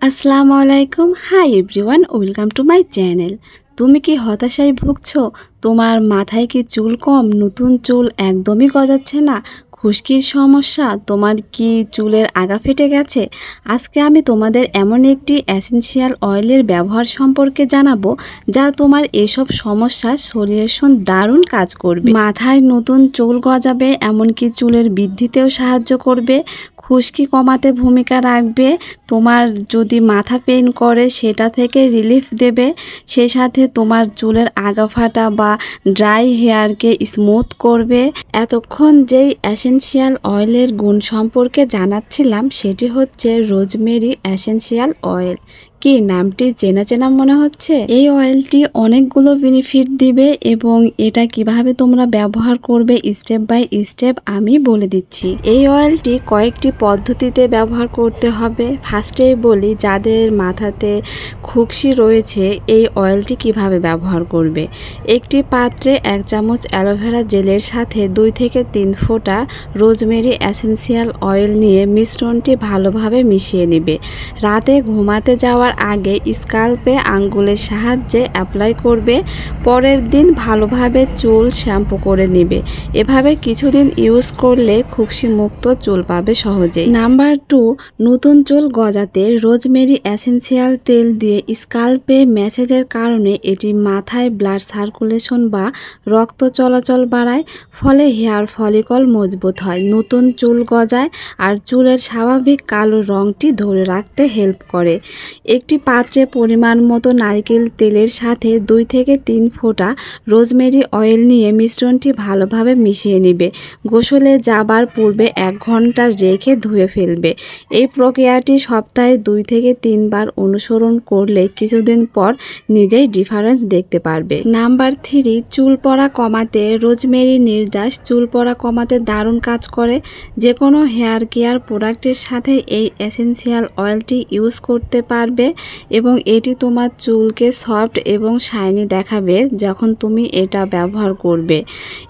আসসালামু আলাইকুম। Hi everyone, welcome to my channel. তুমি কি হতাশায় ভুগছো? তোমার মাথায় কি চুল কম, নতুন চুল একদমই গজাচ্ছে না, খুশকির সমস্যা, তোমার কি চুলের আগা ফেটে গেছে? আজকে আমি তোমাদের এমন একটি এসেনশিয়াল অয়েলের ব্যবহার সম্পর্কে জানাবো যা তোমার এসব সমস্যার সলিউশন দারুণ কাজ করবে। মাথায় নতুন চুল গজাবে, এমনকি চুলের বৃদ্ধিতেও সাহায্য করবে, খুশকি কমাতে ভূমিকা রাখবে, তোমার যদি মাথা পেইন করে সেটা থেকে রিলিফ দেবে, সেই সাথে তোমার চুলের আগা ফাটা বা ড্রাই হেয়ারকে স্মুথ করবে। এতক্ষণ যেই এসেনশিয়াল অয়েলের গুণ সম্পর্কে জানাচ্ছিলাম সেটি হচ্ছে রোজমেরি এসেনশিয়াল অয়েল। কি নামটি চেনা চেনা মনে হচ্ছে? এই অয়েলটি অনেকগুলো বেনিফিট দিবে এবং এটা কিভাবে তোমরা ব্যবহার করবে স্টেপ বাই স্টেপ আমি বলে দিচ্ছি। এই অয়েলটি কয়েকটি পদ্ধতিতে ব্যবহার করতে হবে। ফার্স্টেই বলি, যাদের মাথাতে খুশকি রয়েছে এই অয়েলটি কিভাবে ব্যবহার করবে। একটি পাত্রে 1 চামচ অ্যালোভেরা জেলের সাথে 2 থেকে 3 ফোঁটা রোজমেরি এসেনশিয়াল অয়েল নিয়ে মিশ্রণটি ভালোভাবে মিশিয়ে নেবে। রাতে ঘুমাতে যাওয়ার আগে স্কাল্পে আঙ্গুলের সাহায্যে অ্যাপ্লাই করবে। পরের দিন ভালোভাবে চুল শ্যাম্পু করে নেবে। এভাবে কিছুদিন ইউজ করলে খুশকি মুক্ত চুল পাবে সহজেই। নাম্বার 2, নতুন চুল গজাতে রোজমেরি এসেনশিয়াল তেল দিয়ে স্কাল্পে ম্যাসেজের কারণে এটি মাথায় ব্লাড সার্কুলেশন বা রক্ত চলাচল বাড়ায়, ফলে হেয়ার ফলিকল মজবুত হয়, নতুন চুল গজায় আর চুলের স্বাভাবিক কালো রঙটি ধরে রাখতে হেল্প করে। একটি পাত্রে পরিমাণ মতো নারকেল তেলের সাথে 2 থেকে 3 ফোঁটা রোজমেরি অয়েল নিয়ে মিশ্রণটি ভালোভাবে মিশিয়ে নেবে। গোসলে যাবার পূর্বে 1 ঘন্টা রেখে ধুয়ে ফেলবে। এই প্রক্রিয়াটি সপ্তাহে 2 থেকে 3 বার অনুসরণ করলে কিছুদিন পর নিজেই ডিফারেন্স দেখতে পারবে। নাম্বার 3, চুল পড়া কমাতে রোজমেরি নির্যাস চুল পড়া কমাতে দারুণ কাজ করে। যে কোনো হেয়ার কেয়ার প্রোডাক্টের সাথে এই এসেনশিয়াল অয়েলটি ইউজ করতে পারবে এবং এটি তোমার চুলকে সফট এবং শাইনি দেখাবে যখন তুমি এটা ব্যবহার করবে।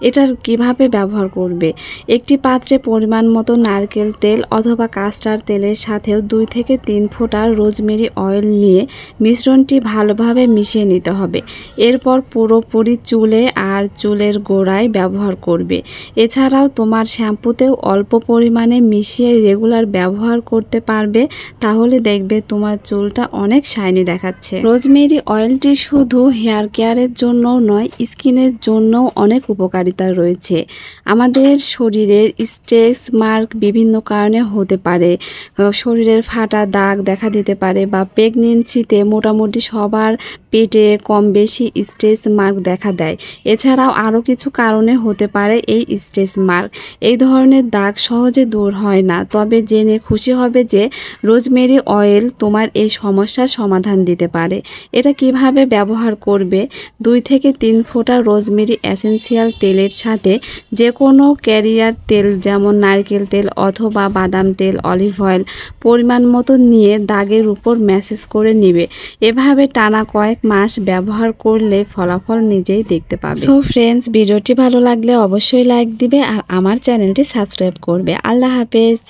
এটার কিভাবে ব্যবহার করবে? একটি পাত্রে পরিমাণ মতো নারকেল তেল অথবা কাস্টার তেলের সাথেও 2 থেকে 3 ফোঁটা রোজমেরি অয়েল নিয়ে মিশ্রণটি ভালোভাবে মিশিয়ে নিতে হবে। এরপর পুরোপুরি চুলে আর চুলের গোড়ায় ব্যবহার করবে। এছাড়াও তোমার শ্যাম্পুতেও অল্প পরিমাণে মিশিয়ে রেগুলার ব্যবহার করতে পারবে, তাহলে দেখবে তোমার চুলটা অনেক শাইনি দেখাচ্ছে। রোজমেরি অয়েলটি শুধু হেয়ার কেয়ারের জন্য নয়, স্কিনের জন্যও অনেক উপকারিতা রয়েছে। আমাদের শরীরের স্ট্রেচ মার্ক বিভিন্ন কারণে হতে পারে, শরীরের ফাটা দাগ দেখা দিতে পারে বা প্রেগনেন্সিতে মোটামুটি সবার পেটে কম বেশি স্ট্রেচ মার্ক দেখা দেয়। এছাড়াও আরও কিছু কারণে হতে পারে এই স্ট্রেচ মার্ক। এই ধরনের দাগ সহজে দূর হয় না, তবে জেনে খুশি হবে যে রোজমেরি অয়েল তোমার এই সমস্যার সমাধান দিতে পারে। এটা কিভাবে ব্যবহার করবে? 2 থেকে 3 ফোঁটা রোজমেরি এসেনশিয়াল তেলের সাথে যে কোনো ক্যারিয়ার তেল যেমন নারকেল তেল অথবা বাদাম তেল, অলিভ অয়েল পরিমাণ মতো নিয়ে দাগের উপর ম্যাসেজ করে নিবে। এভাবে টানা কয়েক মাস ব্যবহার করলে ফলাফল নিজেই দেখতে পাবে। সো ফ্রেন্ডস, ভিডিওটি ভালো লাগলে অবশ্যই লাইক দিবে আর আমার চ্যানেলটি সাবস্ক্রাইব করবে। আল্লাহ হাফেজ।